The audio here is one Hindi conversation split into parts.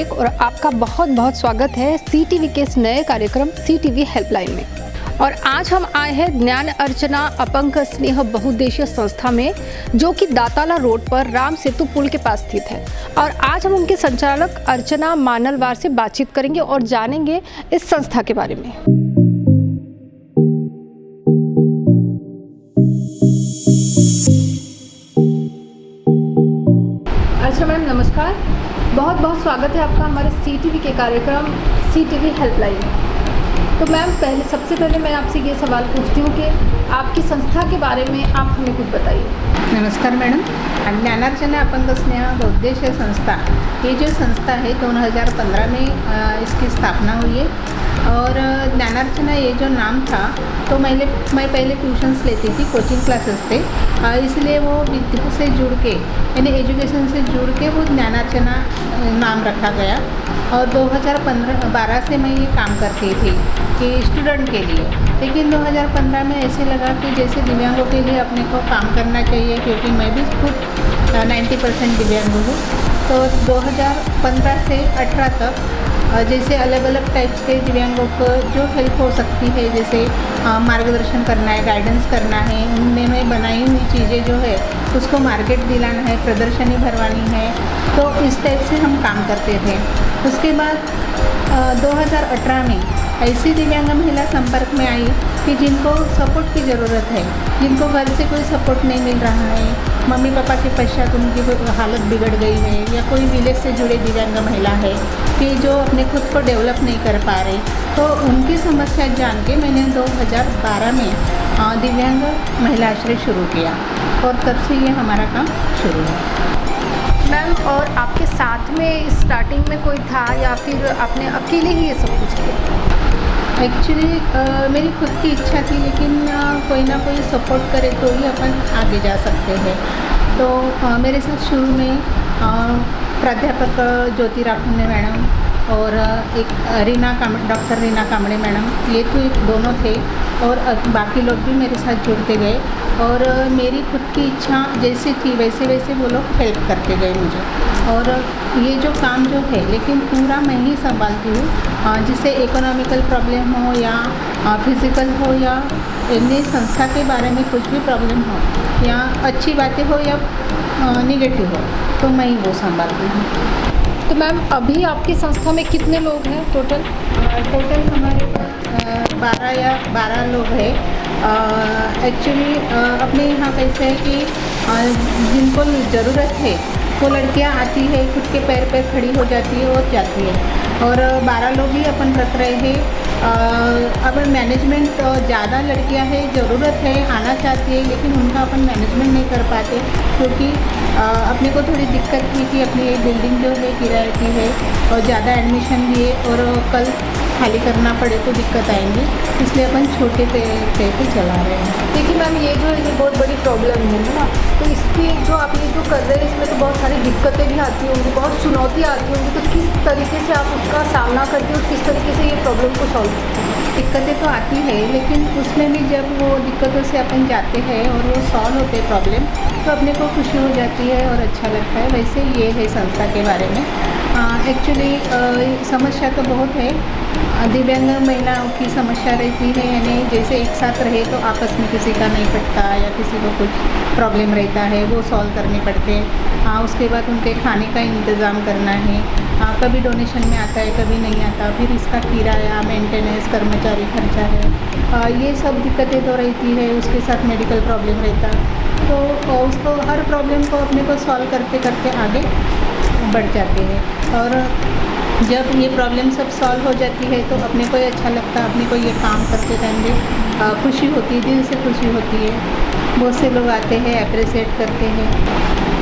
विवेक और आपका बहुत बहुत स्वागत है सीटीवी के इस नए कार्यक्रम सीटीवी हेल्पलाइन में। और आज हम आए हैं ज्ञान अर्चना अपंग स्नेह बहुउद्देशीय संस्था में, जो कि दाताला रोड पर राम सेतु पुल के पास स्थित है। और आज हम उनके संचालक अर्चना मानलवार से बातचीत करेंगे और जानेंगे इस संस्था के बारे में। अच्छा मैम, नमस्कार। बहुत बहुत स्वागत है आपका हमारे सीटीवी के कार्यक्रम सीटीवी हेल्पलाइन में। तो मैम, सबसे पहले मैं आपसे ये सवाल पूछती हूँ कि आपकी संस्था के बारे में आप हमें कुछ बताइए। नमस्कार मैडम। ज्ञानार्चना अपंग स्नेह बहुउद्देशीय संस्था, ये जो संस्था है 2015 में इसकी स्थापना हुई है। और ज्ञानार्चना ये जो नाम था, तो मैं पहले ट्यूशन्स लेती थी, कोचिंग क्लासेस थे, इसलिए वो विद्या से जुड़ के यानी एजुकेशन से जुड़ के वो ज्ञानार्चना नाम रखा गया। और 2012 से मैं ये काम करती थी कि स्टूडेंट के लिए, लेकिन 2015 में ऐसे लगा कि जैसे दिव्यांगों के लिए अपने को काम करना चाहिए, क्योंकि मैं भी खुद 90% दिव्यांग हूँ। तो 2015 से 18 तक जैसे अलग अलग टाइप्स के दिव्यांगों को जो हेल्प हो सकती है, जैसे मार्गदर्शन करना है, गाइडेंस करना है, उनने में बनाई हुई चीज़ें जो है उसको मार्केट दिलाना है, प्रदर्शनी भरवानी है, तो इस टाइप से हम काम करते थे। उसके बाद 2018 में ऐसी दिव्यांग महिला संपर्क में आई कि जिनको सपोर्ट की ज़रूरत है, जिनको घर से कोई सपोर्ट नहीं मिल रहा है, मम्मी पापा के पश्चात उनकी कोई हालत बिगड़ गई है, या कोई विलेज से जुड़े दिव्यांग महिला है कि जो अपने खुद को डेवलप नहीं कर पा रहे, तो उनकी समस्या जान के मैंने 2012 में दिव्यांग महिला आश्रय शुरू किया और तब से ये हमारा काम शुरू है। मैम, और आपके साथ में स्टार्टिंग में कोई था या फिर आपने अकेले ही ये सब कुछ किया? एक्चुअली मेरी खुद की इच्छा थी, लेकिन कोई ना कोई सपोर्ट करे तो ही अपन आगे जा सकते हैं। तो मेरे साथ शुरू में प्राध्यापक ज्योति राखुंडे मैडम और एक डॉक्टर रीना कामड़े मैडम, ये तो दोनों थे, और बाकी लोग भी मेरे साथ जुड़ते गए। और मेरी खुद की इच्छा जैसी थी वैसे वैसे वो लोग हेल्प करते गए मुझे। और ये जो काम जो है, लेकिन पूरा मैं ही संभालती हूँ, जिससे इकोनॉमिकल प्रॉब्लम हो या फिज़िकल हो या इनमें संस्था के बारे में कुछ भी प्रॉब्लम हो या अच्छी बातें हो या निगेटिव हो, तो मैं ही वो संभालती हूँ। तो मैम, अभी आपकी संस्था में कितने लोग हैं टोटल? टोटल हमारे पास 12 लोग हैं। एक्चुअली अपने यहाँ कैसे है कि जिनको ज़रूरत है वो लड़कियाँ आती है, खुद के पैर पे खड़ी हो जाती है और जाती है। और 12 लोग ही अपन रख रहे हैं। अब मैनेजमेंट ज़्यादा लड़कियां हैं, ज़रूरत है, आना चाहती है, लेकिन उनका अपन मैनेजमेंट नहीं कर पाते, क्योंकि अपने को थोड़ी दिक्कत थी कि अपनी एक बिल्डिंग जो है किराए की है और ज़्यादा एडमिशन लिए और कल खाली करना पड़े तो दिक्कत आएंगी, इसलिए अपन छोटे पे चला रहे हैं। देखिए मैम, ये बहुत बड़ी प्रॉब्लम है ना, तो इसकी जो आप ये जो कर रहे हैं इसमें तो बहुत सारी दिक्कतें भी आती होंगी, बहुत चुनौतियाँ आती होंगी, तो किस तरीके से आप उसका सामना करते हो, किस तरीके से ये प्रॉब्लम को सॉल्व करते हैं? दिक्कतें तो आती है, लेकिन उसमें भी जब वो दिक्कतों से अपन जाते हैं और वो सॉल्व होते हैं प्रॉब्लम, तो अपने को खुशी हो जाती है और अच्छा लगता है। वैसे ये है संस्था के बारे में। एक्चुअली समस्या तो बहुत है, दिव्यांग महिलाओं की समस्या रहती है, यानी जैसे एक साथ रहे तो आपस में किसी का नहीं पड़ता या किसी को कुछ प्रॉब्लम रहता है, वो सॉल्व करने पड़ते हैं। उसके बाद उनके खाने का इंतज़ाम करना है, कभी डोनेशन में आता है, कभी नहीं आता, फिर इसका किराया, मेंटेनेंस, कर्मचारी खर्चा है, ये सब दिक्कतें तो रहती है। उसके साथ मेडिकल प्रॉब्लम रहता है, तो उसको हर प्रॉब्लम को अपने को सॉल्व करते करते आगे बढ़ जाते हैं। और जब ये प्रॉब्लम सब सॉल्व हो जाती है तो अपने को अच्छा लगता है, अपने को ये काम करते टाइम भी खुशी होती है, दिल से खुशी होती है। बहुत से लोग आते हैं, अप्रिशिएट करते हैं।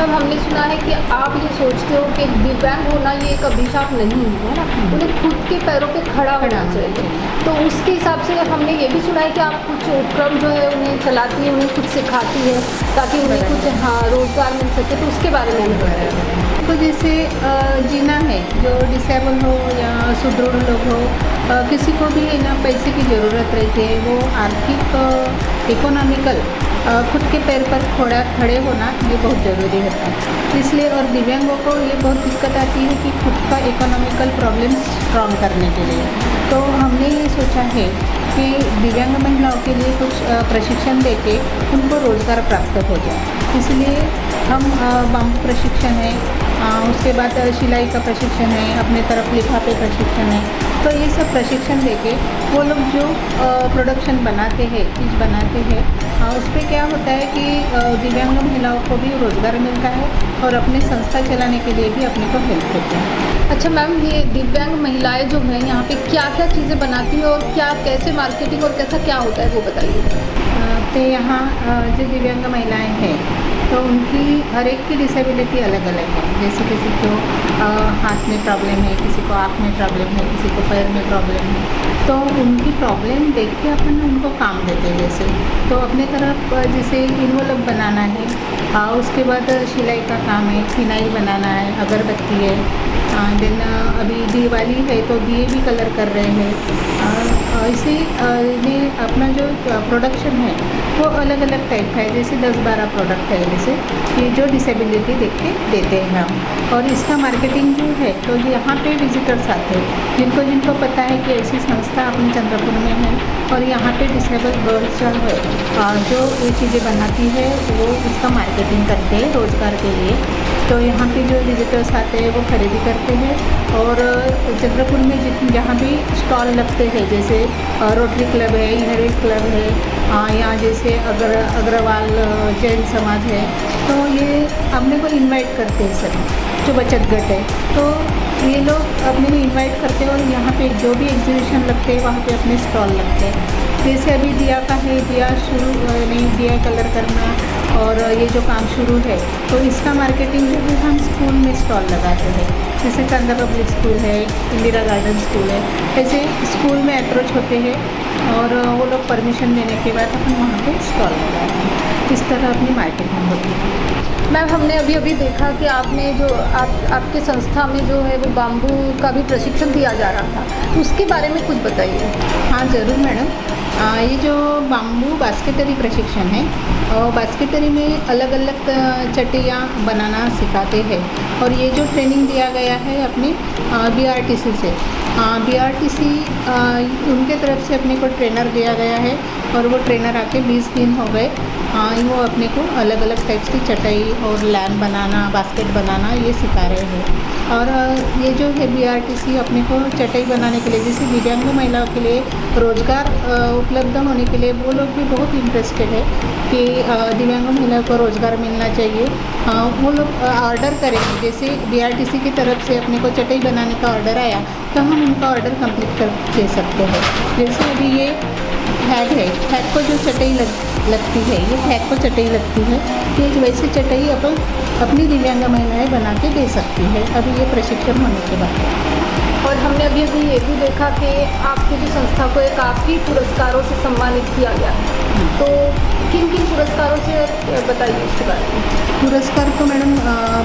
तब हमने सुना है कि आप ये सोचते हो कि दिव्यांग होना ये एक अभिशाप नहीं है ना, उन्हें खुद के पैरों पे खड़ा होना चाहिए। तो उसके हिसाब से हमने ये भी सुना है कि आप कुछ उपक्रम जो है उन्हें चलाती है, उन्हें कुछ सिखाती है ताकि उन्हें कुछ रोज़गार मिल सके, तो उसके बारे में हमें बताया। तो जैसे जीना है, जो डिसेबल हो या सुदृढ़ लोग हो, किसी को भी ना पैसे की ज़रूरत रहती है, वो आर्थिक इकोनॉमिकल खुद के पैर पर खड़े होना ये बहुत ज़रूरी होता है। इसलिए और दिव्यांगों को ये बहुत दिक्कत आती है कि खुद का इकोनॉमिकल प्रॉब्लम स्ट्रॉन्ग करने के लिए। तो हमने ये सोचा है कि दिव्यांग महिलाओं के लिए कुछ प्रशिक्षण देके उनको रोज़गार प्राप्त हो जाए। इसलिए हम बाम्बू प्रशिक्षण है, उसके बाद सिलाई का प्रशिक्षण है, अपने तरफ लिफाफे प्रशिक्षण है। तो ये सब प्रशिक्षण देके वो लोग जो प्रोडक्शन बनाते हैं, चीज़ बनाते हैं, उस पर क्या होता है कि दिव्यांग महिलाओं को भी रोज़गार मिलता है और अपने संस्था चलाने के लिए भी अपने को हेल्प होता है। अच्छा मैम, ये दिव्यांग महिलाएं जो हैं यहाँ पे क्या क्या चीज़ें बनाती हैं और क्या कैसे मार्केटिंग और कैसा क्या होता है वो बताइए। तो यहाँ जो दिव्यांग महिलाएं हैं तो उनकी हर एक की डिसेबिलिटी अलग अलग है। जैसे किसी को हाथ में प्रॉब्लम है, किसी को आँख में प्रॉब्लम है, किसी को पैर में प्रॉब्लम है। तो उनकी प्रॉब्लम देख के अपन उनको काम देते हैं। जैसे तो अपने तरफ जैसे इन्वॉल्व बनाना है, उसके बाद सिलाई का काम है, फिनाइल बनाना है, अगरबत्ती है, देन अभी दिवाली है तो दिए भी कलर कर रहे हैं। ऐसे ने अपना जो प्रोडक्शन है वो अलग अलग टाइप का है। जैसे 10-12 प्रोडक्ट है जैसे कि जो डिसेबिलिटी देख के देते हैं हम। और इसका मार्केटिंग जो है तो यहाँ पे विजिटर्स आते हैं जिनको पता है कि ऐसी संस्था अपने चंद्रपुर में है और यहाँ पे डिसेबल गर्ल्स जो है जो ये चीज़ें बनाती है वो इसका मार्केटिंग करते हैं रोज़गार के लिए। तो यहाँ पे जो विजिटर्स आते हैं वो खरीदी करते हैं। और चंद्रपुर में जहाँ भी स्टॉल लगते हैं जैसे रोटरी क्लब है, इनरी क्लब है, यहाँ जैसे अग्रवाल जैन समाज है, तो ये अपने को इनवाइट करते हैं सर जो बचत गट है। तो ये लोग अपने को इनवाइट करते हैं और यहाँ पे जो भी एग्जीबिशन लगते हैं वहाँ पे अपने स्टॉल लगते हैं। जैसे अभी दिया का है, दिया शुरू नहीं, दिया कलर करना और ये जो काम शुरू है तो इसका मार्केटिंग जो है हम स्कूल में स्टॉल लगाते हैं। जैसे कांदा पब्लिक स्कूल है, इंदिरा गार्डन स्कूल है, ऐसे स्कूल में अप्रोच होते हैं और वो लोग परमिशन देने के बाद अपन वहाँ पे स्टॉल लगाते हैं। इस तरह अपनी मार्केटिंग होती है। मैम, हमने अभी अभी देखा कि आपने जो आपके संस्था में जो है वो बाम्बू का भी प्रशिक्षण दिया जा रहा था, तो उसके बारे में कुछ बताइए। हाँ ज़रूर मैडम। ये जो बाम्बू बास्केटरी प्रशिक्षण है और बास्केटरी में अलग अलग चटियाँ बनाना सिखाते हैं। और ये जो ट्रेनिंग दिया गया है अपने BRTC से, BRTC उनके तरफ से अपने को ट्रेनर दिया गया है और वो ट्रेनर आके 20 दिन हो गए। वो अपने को अलग अलग टाइप्स की चटाई और लैम्प बनाना, बास्केट बनाना ये सिखा रहे हैं। और ये जो है BRTC अपने को चटाई बनाने के लिए, जैसे दिव्यांग महिलाओं के लिए रोज़गार उपलब्ध होने के लिए वो लोग भी बहुत इंटरेस्टेड है कि दिव्यांग महिलाओं को रोज़गार मिलना चाहिए। वो लोग ऑर्डर करेंगे। जैसे BRTC की तरफ से अपने को चटाई बनाने का ऑर्डर आया तो हम उनका ऑर्डर कंप्लीट कर दे सकते हैं। जैसे अभी ये हैग है, हैग को जो चटाई लगती है, ये हैग को चटाई लगती है, ये वैसे चटाई अपन अपनी दिव्यांग महिलाएं बना के दे सकती है अभी ये प्रशिक्षण होने के बाद। और हमने अभी अभी ये भी देखा कि आपकी जो संस्था को काफ़ी पुरस्कारों से सम्मानित किया गया, तो किन किन पुरस्कारों से बताइए इसके बारे में। पुरस्कार तो मैडम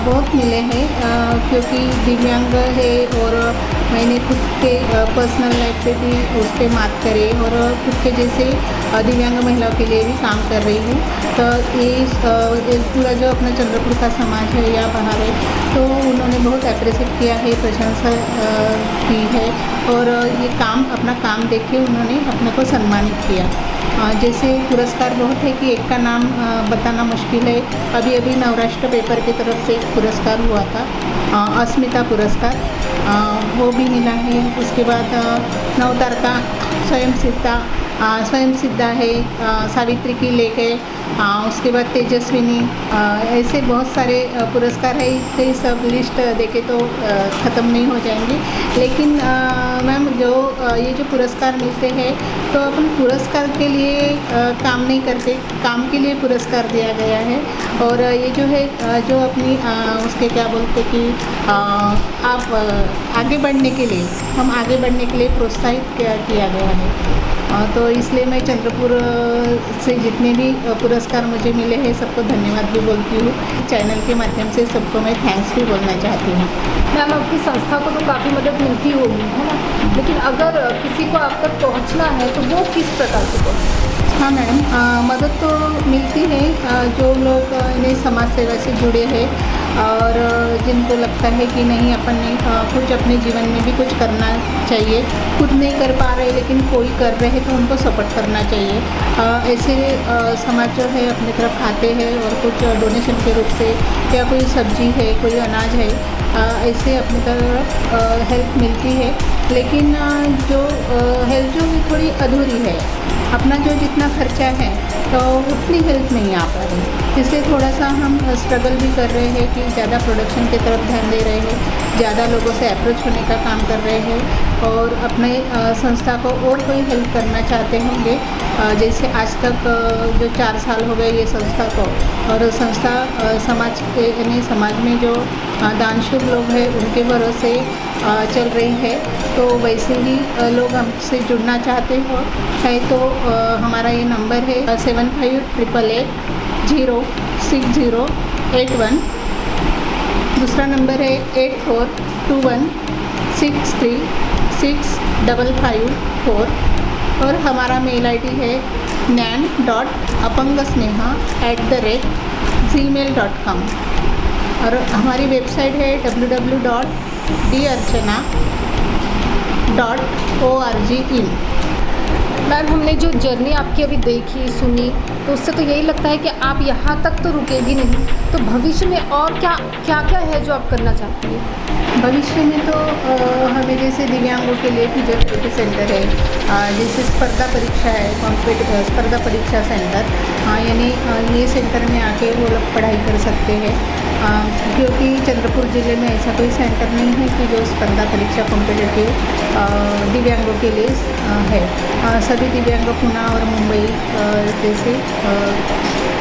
बहुत मिले हैं क्योंकि दिव्यांग है और मैंने खुद के पर्सनल लाइफ पे भी उस पर मात करे और खुद के जैसे दिव्यांग महिलाओं के लिए भी काम कर रही हूँ। तो ये पूरा जो अपना चंद्रपुर का समाज है या बाहर है तो उन्होंने बहुत अप्रिशिएट किया है, प्रशंसा की है और ये अपना काम देख के उन्होंने अपने को सम्मानित किया। जैसे पुरस्कार बहुत है कि एक का नाम बताना मुश्किल है। अभी अभी नवराष्ट्र पेपर की तरफ से एक पुरस्कार हुआ था, अस्मिता पुरस्कार, वो भी मिला है। उसके बाद नवतारका स्वयं सिद्धा है, सावित्री की लेख है, उसके बाद तेजस्विनी, ऐसे बहुत सारे पुरस्कार है। इससे सब लिस्ट देखे तो ख़त्म नहीं हो जाएंगे। लेकिन मैम जो ये जो पुरस्कार मिलते हैं तो अपन पुरस्कार के लिए काम नहीं करते, काम के लिए पुरस्कार दिया गया है। और ये जो है जो अपनी उसके क्या बोलते कि आप आगे बढ़ने के लिए, हम आगे बढ़ने के लिए प्रोत्साहित किया गया है। तो इसलिए मैं चंद्रपुर से जितने भी पुरस्कार मुझे मिले हैं सबको धन्यवाद भी बोलती हूँ। चैनल के माध्यम से सबको मैं थैंक्स भी बोलना चाहती हूँ। मैम, आपकी संस्था को तो काफ़ी मदद मिलती होगी, है ना, लेकिन अगर किसी को आप तक पहुँचना है तो वो किस प्रकार से पहुँचे? हाँ मैडम, मदद तो मिलती है। जो लोग इन्हें समाज सेवा से जुड़े हैं और जिनको लगता है कि नहीं अपन ने कुछ अपने जीवन में भी कुछ करना चाहिए, खुद नहीं कर पा रहे लेकिन कोई कर रहे हैं तो उनको सपोर्ट करना चाहिए। ऐसे समाज जो है अपनी तरफ आते हैं और कुछ डोनेशन के रूप से या कोई सब्जी है, कोई अनाज है, ऐसे अपनी तरफ हेल्प मिलती है। लेकिन जो हेल्प जो है थोड़ी अधूरी है, अपना जो जितना खर्चा है तो उतनी हेल्प नहीं आ पा रही। इसलिए थोड़ा सा हम स्ट्रगल भी कर रहे हैं कि ज़्यादा प्रोडक्शन की तरफ ध्यान दे रहे हैं, ज़्यादा लोगों से अप्रोच होने का काम कर रहे हैं और अपने संस्था को और कोई हेल्प करना चाहते होंगे। जैसे आज तक जो 4 साल हो गए ये संस्था को, और संस्था समाज के यानी समाज में जो दानशूर लोग हैं उनके भरोसे चल रही है। तो वैसे ही लोग हमसे जुड़ना चाहते हो है तो हमारा ये नंबर है 75880608 दूसरा नंबर है 8421636554 और हमारा मेल आईडी है nan.apangasneha@gmail.com और हमारी वेबसाइट है www.darchana.org/in। मैम, हमने जो जर्नी आपकी अभी देखी सुनी तो उससे तो यही लगता है कि आप यहाँ तक तो रुकेगी नहीं, तो भविष्य में और क्या क्या क्या है जो आप करना चाहती हैं? भविष्य में तो हमें जैसे दिव्यांगों के लिए फिजियोथेरेपी सेंटर है, जैसे स्पर्धा परीक्षा है, स्पर्धा परीक्षा सेंटर, यानी ये सेंटर में आके वो लोग पढ़ाई कर सकते हैं। क्योंकि चंद्रपुर ज़िले में ऐसा कोई सेंटर नहीं है कि जो स्पर्धा परीक्षा कॉम्पिटिटिव दिव्यांगों के लिए है। सभी दिव्यांग पुणे और मुंबई जैसे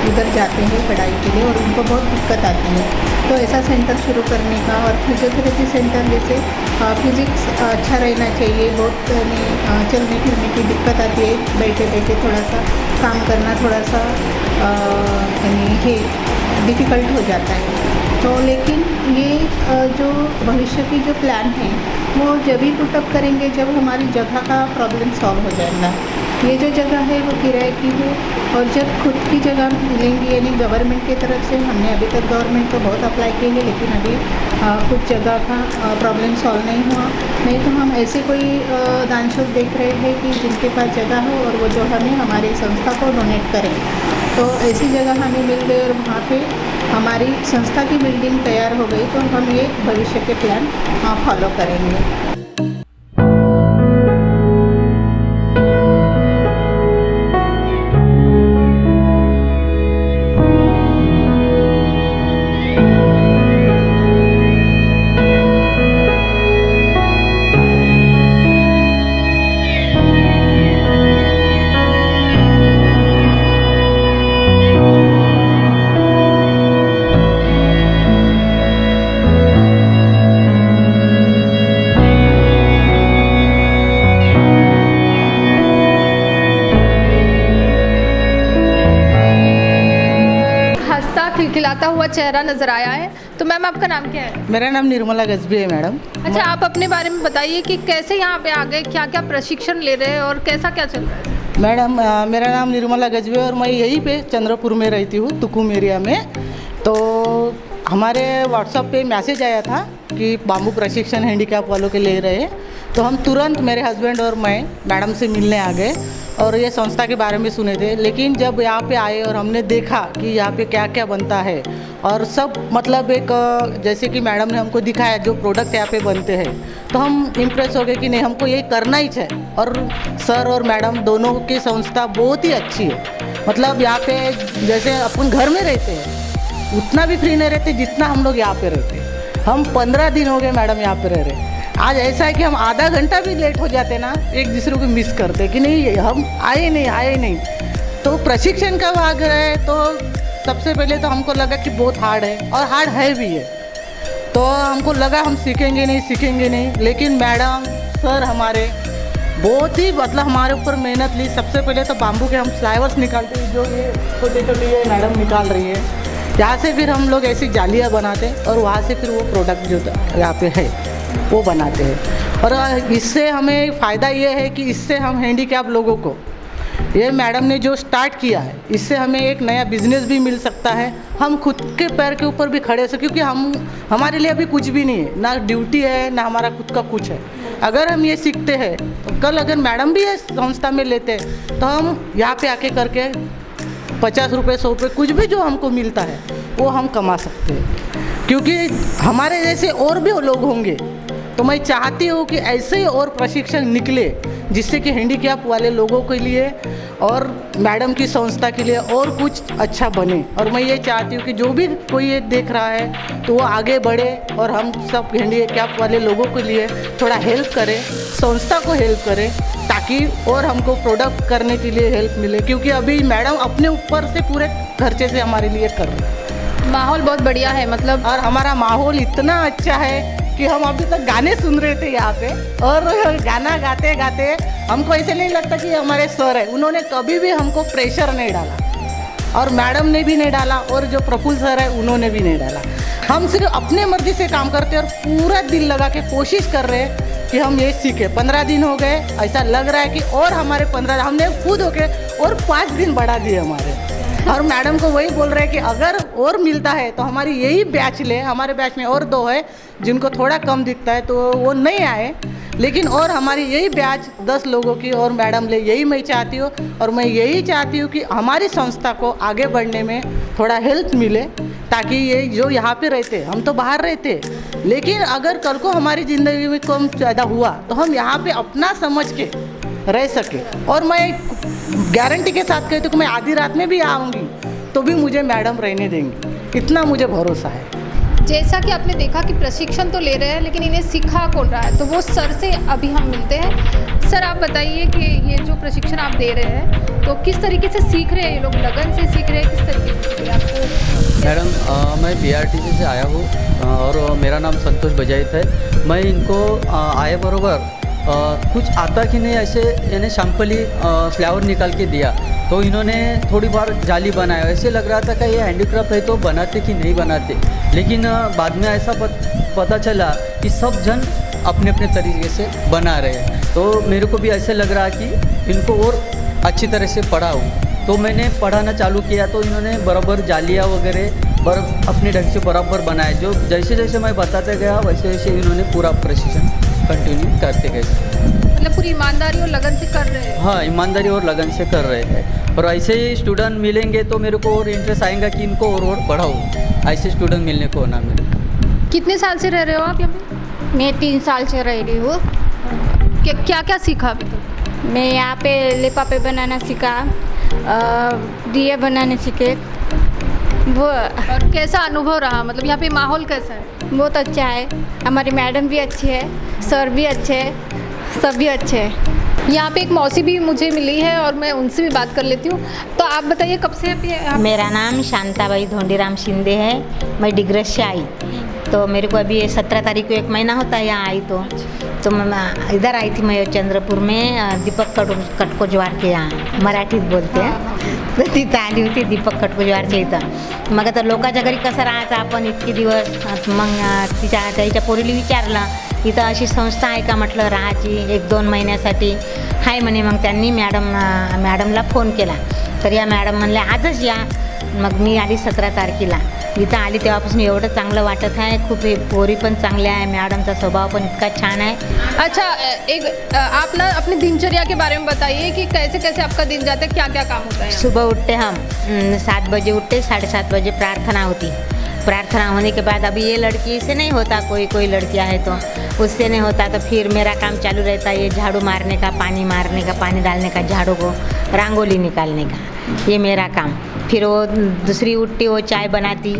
उधर जाते हैं पढ़ाई के लिए और उनको बहुत दिक्कत आती है। तो ऐसा सेंटर शुरू करने का, और फिजियोथेरेपी सेंटर जैसे फिजिक्स अच्छा रहना चाहिए, बहुत चलने फिरने की दिक्कत आती है, बैठे बैठे थोड़ा सा काम करना थोड़ा सा यानी ये डिफ़िकल्ट हो जाता है। तो लेकिन ये जो भविष्य की जो प्लान है वो जब ही पुटअप करेंगे जब हमारी जगह का प्रॉब्लम सॉल्व हो जाएगा। ये जो जगह है वो किराए की है और जब खुद की जगह मिलेंगी, यानी गवर्नमेंट की तरफ से हमने अभी तक गवर्नमेंट को बहुत अप्लाई किए हैं लेकिन अभी कुछ जगह का प्रॉब्लम सॉल्व नहीं हुआ। नहीं तो हम ऐसे कोई दानशूर देख रहे हैं कि जिनके पास जगह हो और वो जो हमें हमारी संस्था को डोनेट करें। तो ऐसी जगह हमें मिल गई और वहाँ पे हमारी संस्था की बिल्डिंग तैयार हो गई तो हम ये भविष्य के प्लान फॉलो करेंगे। खिलखिलाता हुआ चेहरा नजर आया है। तो मैम, आपका नाम क्या है? मेरा नाम निर्मला गजबी है मैडम। अच्छा, आप अपने बारे में बताइए कि कैसे यहाँ पे आ गए, क्या क्या प्रशिक्षण ले रहे हैं और कैसा क्या चल रहा है? मैडम, मेरा नाम निर्मला गजबी है और मैं यहीं पे चंद्रपुर में रहती हूँ, तुकुम एरिया में। तो हमारे व्हाट्सएप पे मैसेज आया था कि बाम्बू प्रशिक्षण हैंडीकैप वालों के ले रहे हैं, तो हम तुरंत मेरे हस्बैंड और मैं मैडम से मिलने आ गए और ये संस्था के बारे में सुने थे। लेकिन जब यहाँ पे आए और हमने देखा कि यहाँ पे क्या क्या बनता है और सब मतलब एक जैसे कि मैडम ने हमको दिखाया जो प्रोडक्ट यहाँ पे बनते हैं, तो हम इम्प्रेस हो गए कि नहीं, हमको ये करना ही चाहिए। और सर और मैडम दोनों की संस्था बहुत ही अच्छी है। मतलब यहाँ पे जैसे अपन घर में रहते हैं उतना भी फ्री नहीं रहते जितना हम लोग यहाँ पे रहते हैं। हम 15 दिन हो गए मैडम यहाँ पे रह रहे। आज ऐसा है कि हम आधा घंटा भी लेट हो जाते ना, एक दूसरे को मिस करते कि नहीं हम आए नहीं। तो प्रशिक्षण का भाग रहे तो सबसे पहले तो हमको लगा कि बहुत हार्ड है और हार्ड है भी है। तो हमको लगा हम सीखेंगे नहीं, लेकिन मैडम सर हमारे बहुत ही मतलब हमारे ऊपर मेहनत ली। सबसे पहले तो बाम्बू के हम फ्लावर्स निकालते हैं, जो ये छोटे ये मैडम निकाल रही है। यहाँ से फिर हम लोग ऐसी जालियाँ बनाते हैं और वहाँ से फिर वो प्रोडक्ट जो यहाँ पे है वो बनाते हैं। और इससे हमें फ़ायदा ये है कि इससे हम हैंडीकैप लोगों को ये मैडम ने जो स्टार्ट किया है, इससे हमें एक नया बिजनेस भी मिल सकता है। हम खुद के पैर के ऊपर भी खड़े हो सकते, क्योंकि हमारे लिए अभी कुछ भी नहीं है, ना ड्यूटी है ना हमारा खुद का कुछ है। अगर हम ये सीखते हैं तो कल अगर मैडम भी ये संस्था में लेते हैं तो हम यहाँ पे आके करके 50 रुपये 100 रुपये कुछ भी जो हमको मिलता है वो हम कमा सकते हैं, क्योंकि हमारे जैसे और भी लोग होंगे। तो मैं चाहती हूँ कि ऐसे ही और प्रशिक्षण निकले, जिससे कि हैंडीकैप वाले लोगों के लिए और मैडम की संस्था के लिए और कुछ अच्छा बने। और मैं ये चाहती हूँ कि जो भी कोई ये देख रहा है तो वो आगे बढ़े और हम सब हैंडीकैप वाले लोगों के लिए थोड़ा हेल्प करें, संस्था को हेल्प करें, ताकि और हमको प्रोडक्ट करने के लिए हेल्प मिले। क्योंकि अभी मैडम अपने ऊपर से पूरे खर्चे से हमारे लिए कर रहे हैं। माहौल बहुत बढ़िया है मतलब, और हमारा माहौल इतना अच्छा है कि हम अभी तक गाने सुन रहे थे यहाँ पे, और गाना गाते गाते हमको ऐसे नहीं लगता कि हमारे सर है। उन्होंने कभी भी हमको प्रेशर नहीं डाला, और मैडम ने भी नहीं डाला, और जो प्रफुल्ल सर है उन्होंने भी नहीं डाला। हम सिर्फ अपने मर्जी से काम करते हैं और पूरा दिल लगा के कोशिश कर रहे हैं कि हम ये सीखे। 15 दिन हो गए, ऐसा लग रहा है कि और हमारे 15 हमने खुद होके और 5 दिन बढ़ा दिए हमारे। और मैडम को वही बोल रहे हैं कि अगर और मिलता है तो हमारी यही बैच ले। हमारे बैच में और 2 है जिनको थोड़ा कम दिखता है तो वो नहीं आए, लेकिन और हमारी यही बैच 10 लोगों की और मैडम ले, यही मैं चाहती हूँ। और मैं यही चाहती हूँ कि हमारी संस्था को आगे बढ़ने में थोड़ा हेल्प मिले, ताकि ये जो यहाँ पे रहते, हम तो बाहर रहते, लेकिन अगर कल को हमारी ज़िंदगी में कम ज़्यादा हुआ तो हम यहाँ पे अपना समझ के रह सके। और मैं गारंटी के साथ कहती हूँ कि मैं आधी रात में भी आऊँगी तो भी मुझे मैडम रहने देंगी, इतना मुझे भरोसा है। जैसा कि आपने देखा कि प्रशिक्षण तो ले रहे हैं लेकिन इन्हें सिखा कौन रहा है, तो वो सर से अभी हम मिलते हैं। सर आप बताइए कि ये जो प्रशिक्षण आप दे रहे हैं तो किस तरीके से सीख रहे हैं ये लोग, लगन से सीख रहे हैं, किस तरीके से सीख रहे हैं आपको? मैडम मैं PRTC से आया हूँ और मेरा नाम संतोष बजाइत है। मैं इनको आए बरोबर कुछ आता कि नहीं ऐसे यानी सैंपली फ्लावर निकाल के दिया, तो इन्होंने थोड़ी बार जाली बनाया। ऐसे लग रहा था कि ये हैंडीक्राफ्ट है तो बनाते कि नहीं बनाते, लेकिन बाद में ऐसा पता चला कि सब जन अपने अपने तरीके से बना रहे हैं। तो मेरे को भी ऐसे लग रहा कि इनको और अच्छी तरह से पढ़ाऊँ, तो मैंने पढ़ाना चालू किया। तो इन्होंने बराबर जालियाँ वगैरह अपने ढंग से बराबर बनाए। जो जैसे जैसे मैं बताते गया वैसे वैसे इन्होंने पूरा प्रशिक्षण कंटिन्यू करते गए। मतलब पूरी ईमानदारी और लगन से कर रहे हैं। हाँ, ईमानदारी और लगन से कर रहे हैं। और ऐसे ही स्टूडेंट मिलेंगे तो मेरे को और इंटरेस्ट आएगा कि इनको और बढ़ाऊँ, ऐसे स्टूडेंट मिलने को ना मिले। कितने साल से रह रहे हो आप यहाँ पे? मैं 3 साल से रह रही हूँ। क्या क्या सीखा अभी तक? मैं यहाँ पे लिफाफे बनाना सीखा, दिए बनाने सीखे। वो और कैसा अनुभव रहा, मतलब यहाँ पे माहौल कैसा है? बहुत अच्छा है। हमारी मैडम भी अच्छी है, सर भी अच्छे हैं, सब भी अच्छे हैं। यहाँ पे एक मौसी भी मुझे मिली है और मैं उनसे भी बात कर लेती हूँ। तो आप बताइए कब से आप? मेरा नाम शांताबाई धोंडीराम शिंदे है। मैं डिग्रस से आई, तो मेरे को अभी 17 तारीख को 1 महीना होता है यहाँ आई। तो मैं इधर आई थी, मैं चंद्रपुर में दीपक कटकोजवार के यहाँ मराठीत बोलते हैं, तर तिथं आली होती दीपक कटकोजवारच्या इथं। मग आता लोकांच्या घरी कसं राहायचं आपण इतके दिवस, मग त्याच्या पोरीला विचारलं इथं अशी संस्था आहे का, म्हटलं राहायची 1-2 महिन्यासाठी आहे म्हणे। मग त्यांनी मॅडमला फोन केला, तर या मॅडम म्हणल्या आजच या। मग मी आली 17 तारखेला। इथं आली तेव्हापासून एवढं चांगलं वाटत आहे, खूप पोरी पण चांगल्या आहे, मॅडमचा स्वभाव पण इतका छान आहे। अच्छा, एक आप ना अपनी दिनचर्या के बारे में बताइए कि कैसे कैसे आपका दिन जाता है, क्या क्या काम होता है? सुबह उठते हम 7 बजे उठते, 7:30 बजे प्रार्थना होती। प्रार्थना होने के बाद अभी ये लड़की से नहीं होता, कोई लड़कियां है तो उससे नहीं होता, तो फिर मेरा काम चालू रहता है ये झाड़ू मारने का, पानी मारने का, पानी डालने का, झाड़ू को रंगोली निकालने का, ये मेरा काम। फिर वो दूसरी उठती, वो चाय बनाती,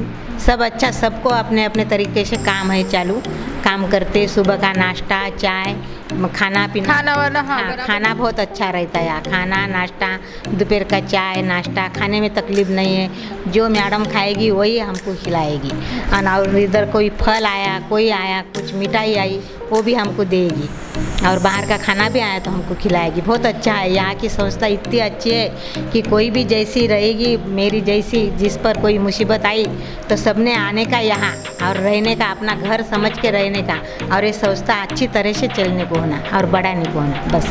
सब अच्छा, सबको अपने अपने तरीके से काम है चालू, काम करते। सुबह का नाश्ता, चाय, खाना पीना, खाना वाना, हाँ, हाँ, खाना बहुत अच्छा रहता है यहाँ। खाना, नाश्ता, दोपहर का चाय, नाश्ता, खाने में तकलीफ नहीं है। जो मैडम खाएगी वही हमको खिलाएगी। और इधर कोई फल आया, कोई आया, कुछ मिठाई आई, वो भी हमको देगी। और बाहर का खाना भी आया तो हमको खिलाएगी। बहुत अच्छा है यहाँ की संस्था, इतनी अच्छी है कि कोई भी जैसी रहेगी, मेरी जैसी, जिस पर कोई मुसीबत आई तो सबने आने का यहाँ और रहने का, अपना घर समझ के रहने का, और ये संस्था अच्छी तरह से चलने को होना और बढ़ाने को होना, बस।